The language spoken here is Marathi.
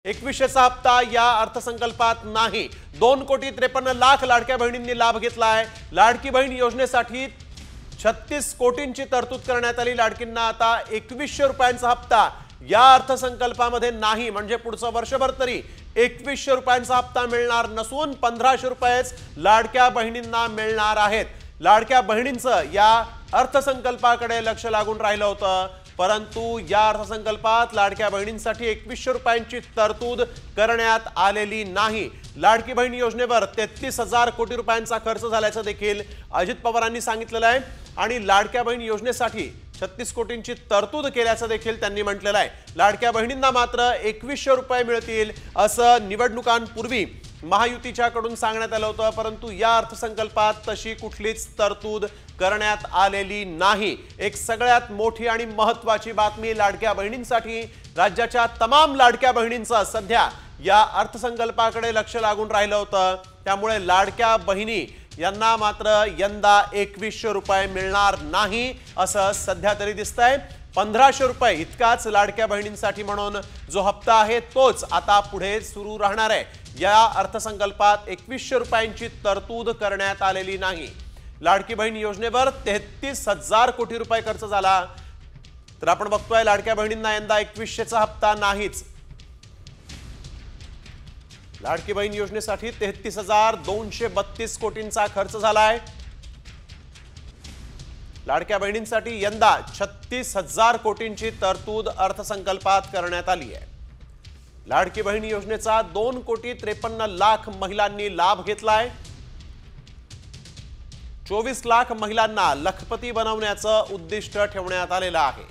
2100चा हप्ता या अर्थसंकल्पात नाही। 2,53,00,000 लाडक्या बहिणींनी लाभ घेतला आहे। लाडकी बहीण योजनेसाठी 36 कोटींची तरतूद करण्यात आली। लाडकींना आता 2100 रुपयांचा हप्ता या अर्थसंकल्पामध्ये नाही, म्हणजे पुढचं वर्षभर तरी 2100 रुपयांचा हप्ता मिळणार नसून 1500 रुपयेच लाडक्या बहिणींना मिळणार आहेत। लाडक्या बहिणींचं या अर्थसंकल्पाकडे लक्ष लागून राहिलं होतं, परंतु या अर्थसंकल्पात लाडक्या बहिणींसाठी 2100 रुपयांची तरतूद करण्यात आलेली नाही। लाडकी बहीण योजनेवर 33,000 कोटी रुपयांचा खर्च झाल्याचं देखील अजित पवारांनी सांगितलेलं आहे आणि लाडक्या बहीण योजनेसाठी 36 कोटींची तरतूद केल्याचं देखील त्यांनी म्हटलेलं आहे। लाडक्या बहिणींना मात्र 2100 रुपये मिळतील असं निवडणुकांपूर्वी महायुतीच्याकडून सांगण्यात आलं होतं, परंतु या अर्थसंकल्पात तशी कुठलीच तरतूद करण्यात आलेली नाही। एक सगळ्यात मोठी आणि महत्त्वाची बातमी लाडक्या बहिणींसाठी, राज्याच्या तमाम लाडक्या बहिणींचं सध्या या अर्थसंकल्पाकडे लक्ष लागून राहिलं होतं, त्यामुळे लाडक्या बहिणी यांना मात्र यंदा 2100 रुपये मिळणार नाही असं सध्या तरी दिसतंय। 1500 रुपये इतकाच लाडक्या बहिणींसाठी म्हणून जो हप्ता आहे तोच आता पुढे सुरू राहणार आहे। या अर्थसंकल्पात 2100 रुपयांची तरतूद करण्यात आलेली नाही। लाडकी बहीण योजनेवर 33,000 कोटी रुपये खर्च झाला, तर आपण बघतोय लाडक्या बहिणींना यंदा 2100चा हप्ता नाहीच। लाडकी बहीण योजनेसाठी 33,232 कोटींचा खर्च झालाय। लाडक्या बहिणींसाठी यंदा 36,000 कोटींची तरतूद अर्थसंकल्पात करण्यात आली आहे। लाडकी बहीण योजनेचा 2,53,00,000 महिलांनी लाभ घेतलाय। 24 लाख महिलांना लखपती बनवण्याचं उद्दिष्ट ठेवण्यात आलेलं आहे।